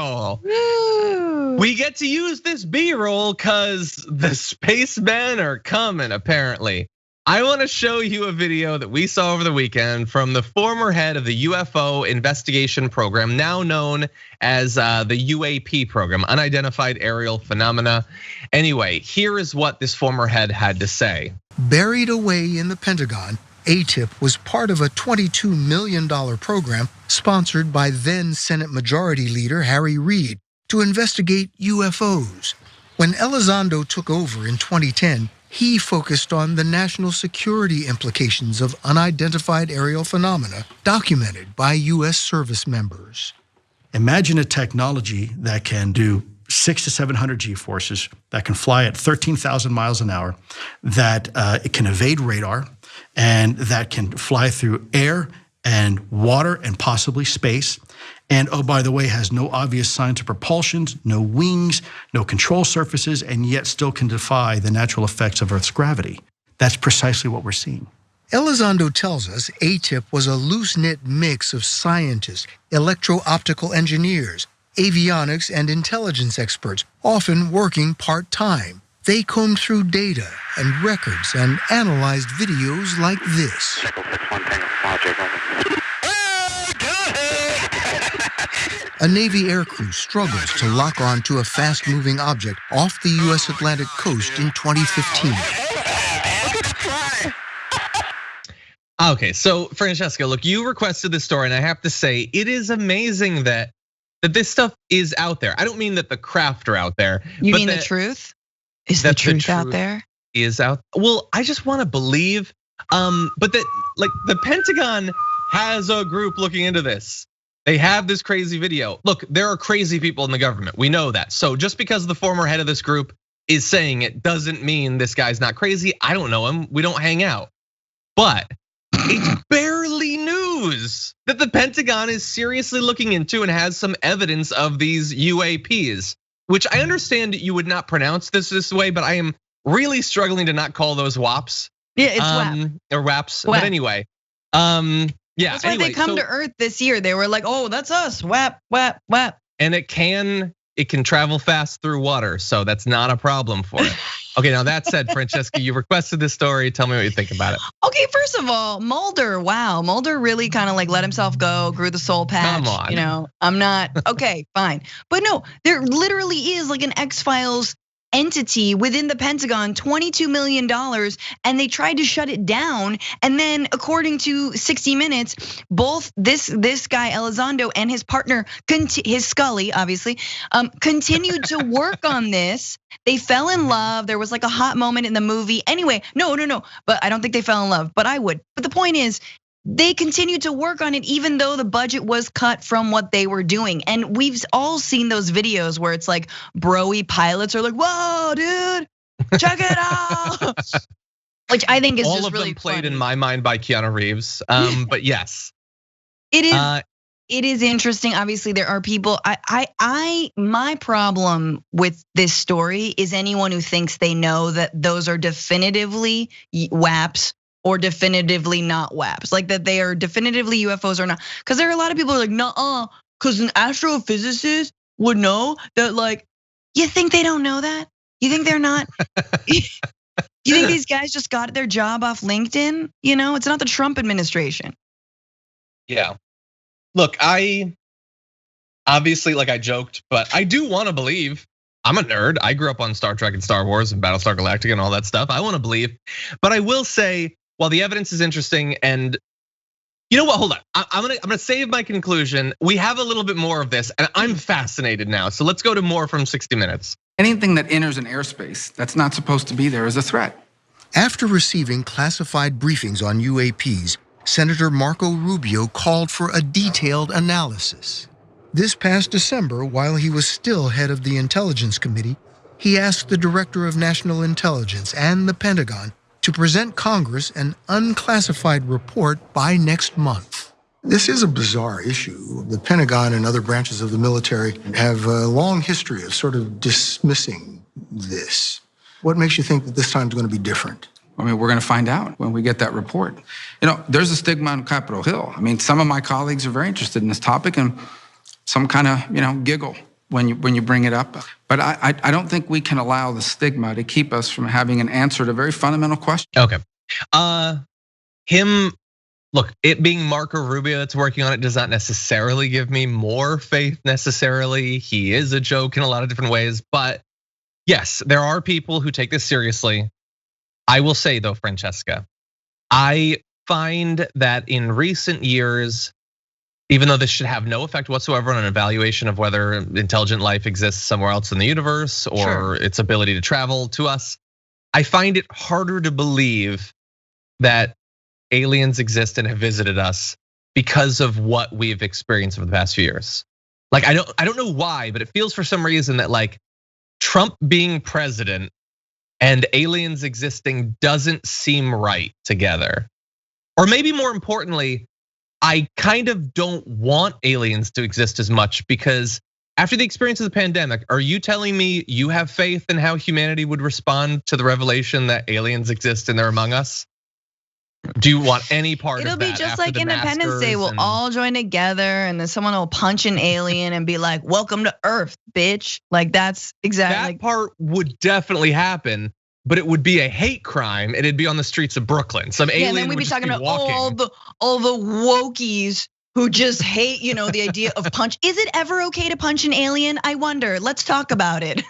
now. We get to use this B-roll because the spacemen are coming, apparently. I want to show you a video that we saw over the weekend from the former head of the UFO investigation program, now known as the UAP program, Unidentified Aerial Phenomena. Anyway, here is what this former head had to say. Buried away in the Pentagon, ATIP was part of a $22 million program sponsored by then Senate Majority Leader Harry Reid to investigate UFOs. When Elizondo took over in 2010, he focused on the national security implications of unidentified aerial phenomena documented by US service members. Imagine a technology that can do 600 to 700 G-forces, that can fly at 13,000 miles an hour, that it can evade radar, and that can fly through air and water and possibly space. And oh, by the way, has no obvious signs of propulsion, no wings, no control surfaces, and yet still can defy the natural effects of Earth's gravity. That's precisely what we're seeing. Elizondo tells us ATIP was a loose-knit mix of scientists, electro-optical engineers, avionics, and intelligence experts, often working part-time. They combed through data and records and analyzed videos like this. A Navy aircrew struggles to lock on to a fast-moving object off the US Atlantic coast in 2015. Okay, so Francesca, look, you requested this story, and I have to say, it is amazing that this stuff is out there. I don't mean that the craft are out there. You mean the truth? Is the truth out there? Is out. Well, I just want to believe, but that like the Pentagon has a group looking into this. They have this crazy video. Look, there are crazy people in the government. We know that. So just because the former head of this group is saying it doesn't mean this guy's not crazy. I don't know him. We don't hang out. But it's barely news that the Pentagon is seriously looking into and has some evidence of these UAPs, which I understand you would not pronounce this way, but I am really struggling to not call those WAPs. Yeah, it's WAP. Or WAPs, but anyway. Yeah, that's why they come to Earth this year. They were like, oh, that's us, WAP, WAP, WAP. And it can travel fast through water, so that's not a problem for it. Okay, now that said, Francesca, you requested this story. Tell me what you think about it. Okay, first of all, Mulder, wow. Mulder really kind of like let himself go, grew the soul patch. Come on. You know, I'm not, okay, fine. But no, there literally is like an X-Files entity within the Pentagon, $22 million, and they tried to shut it down. And then according to 60 Minutes, both this guy Elizondo and his partner, his Scully, obviously, continued to work on this. They fell in love. There was like a hot moment in the movie. Anyway, no, but I don't think they fell in love, but I would. But the point is, they continued to work on it even though the budget was cut from what they were doing. And we've all seen those videos where it's like bro-y pilots are like, whoa, dude, check it out. Which I think is all just of really them played funny. in my mind by Keanu Reeves, but yes. It is interesting. Obviously, there are people. My problem with this story is anyone who thinks they know that those are definitively WAPs or definitively not WAPs, like that they are definitively UFOs or not. Because there are a lot of people who are like, nuh-uh, because an astrophysicist would know that. Like, you think they don't know that? You think they're not? You think these guys just got their job off LinkedIn? You know, it's not the Trump administration. Yeah. Look, I obviously, like I joked, but I do want to believe. I'm a nerd. I grew up on Star Trek and Star Wars and Battlestar Galactica and all that stuff. I want to believe, but I will say, while the evidence is interesting, and you know what? Hold on. I'm gonna save my conclusion. We have a little bit more of this, and I'm fascinated now. So let's go to more from 60 Minutes. Anything that enters an airspace that's not supposed to be there is a threat. After receiving classified briefings on UAPs, Senator Marco Rubio called for a detailed analysis. This past December, while he was still head of the Intelligence Committee, he asked the Director of National Intelligence and the Pentagon to present Congress an unclassified report by next month. This is a bizarre issue. The Pentagon and other branches of the military have a long history of sort of dismissing this. What makes you think that this time is going to be different? I mean, we're going to find out when we get that report. You know, there's a stigma on Capitol Hill. I mean, some of my colleagues are very interested in this topic and some kind of, giggle. when you bring it up. But I don't think we can allow the stigma to keep us from having an answer to very fundamental questions. Okay, look, it being Marco Rubio that's working on it does not necessarily give me more faith necessarily. He is a joke in a lot of different ways, but yes, there are people who take this seriously. I will say though, Francesca, I find that in recent years, even though this should have no effect whatsoever on an evaluation of whether intelligent life exists somewhere else in the universe or its ability to travel to us, I find it harder to believe that aliens exist and have visited us because of what we've experienced over the past few years. Like, I don't know why, but it feels for some reason that like Trump being president and aliens existing doesn't seem right together. Or maybe more importantly, I kind of don't want aliens to exist as much because after the experience of the pandemic, are you telling me you have faith in how humanity would respond to the revelation that aliens exist and they're among us? Do you want any part of that? It'll be just like Independence Day. We'll all join together and then someone will punch an alien and be like, welcome to Earth, bitch. Like that's exactly. That part would definitely happen. But it would be a hate crime, and it'd be on the streets of Brooklyn. Some alien and then we'd would be talking about walking. all the wokies who just hate, the idea of punch. Is it ever okay to punch an alien? I wonder. Let's talk about it.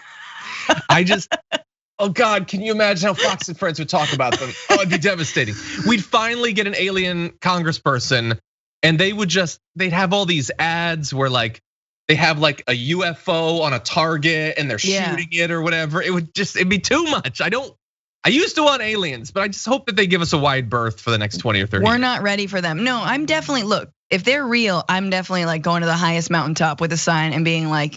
Oh God, can you imagine how Fox and Friends would talk about them? Oh, it'd be devastating. We'd finally get an alien congressperson, and they'd have all these ads where like they have like a UFO on a target and they're shooting it or whatever. It'd be too much. I used to want aliens, but I just hope that they give us a wide berth for the next 20 or 30 years. We're not ready for them. No, I'm definitely, look, if they're real, I'm definitely like going to the highest mountaintop with a sign and being like,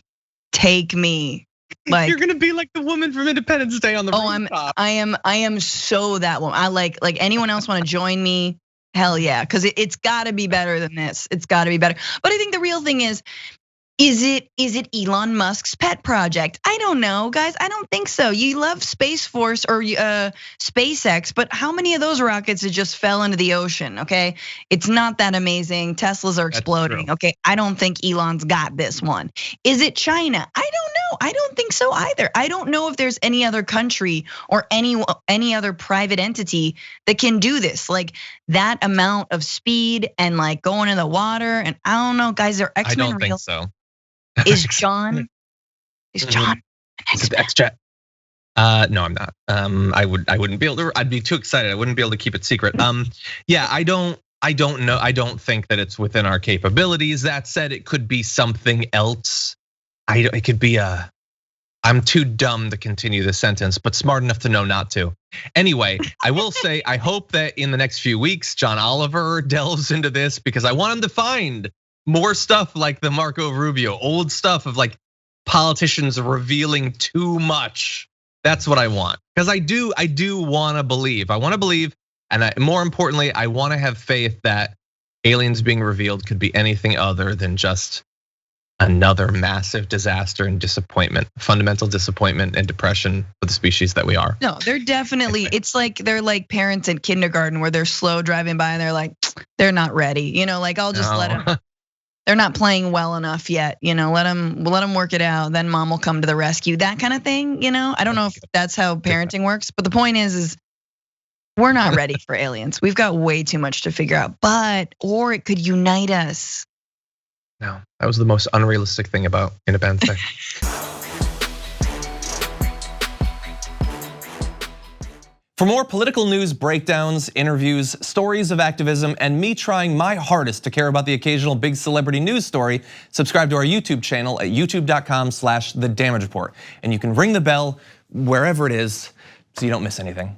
take me. Like, you're gonna be like the woman from Independence Day on the rooftop. I am so that woman. I like anyone else want to join me? Hell yeah, because it's gotta be better than this. It's gotta be better. But I think the real thing is it Elon Musk's pet project? I don't know, guys. I don't think so. You love Space Force or SpaceX, but how many of those rockets just fell into the ocean? Okay, it's not that amazing. Teslas are exploding. Okay, I don't think Elon's got this one. Is it China? I don't know. I don't think so either. I don't know if there's any other country or any other private entity that can do this. Like that amount of speed and like going in the water. And I don't know, guys. Are X-Men real? I don't think so. Is John an X-Jet? No, I'm not. I wouldn't be able to. I'd be too excited. I wouldn't be able to keep it secret. Yeah, I don't know. I don't think that it's within our capabilities. That said, it could be something else. It could be I'm too dumb to continue the sentence, but smart enough to know not to. Anyway, I will say I hope that in the next few weeks, John Oliver delves into this because I want him to find more stuff like the Marco Rubio, old stuff of like politicians revealing too much. That's what I want. Because I do want to believe. I want to believe, and more importantly, I want to have faith that aliens being revealed could be anything other than just another massive disaster and disappointment, fundamental disappointment and depression for the species that we are. No, they're definitely, it's like they're like parents in kindergarten where they're slow driving by and they're like, they're not ready. Like I'll just let them. They're not playing well enough yet, let them work it out. Then mom will come to the rescue, that kind of thing, I don't know if that's how parenting works, but the point is we're not ready for aliens. We've got way too much to figure out, or it could unite us. No, that was the most unrealistic thing about Independence Day. For more political news breakdowns, interviews, stories of activism, and me trying my hardest to care about the occasional big celebrity news story, subscribe to our YouTube channel at youtube.com/thedamagereport. And you can ring the bell wherever it is so you don't miss anything.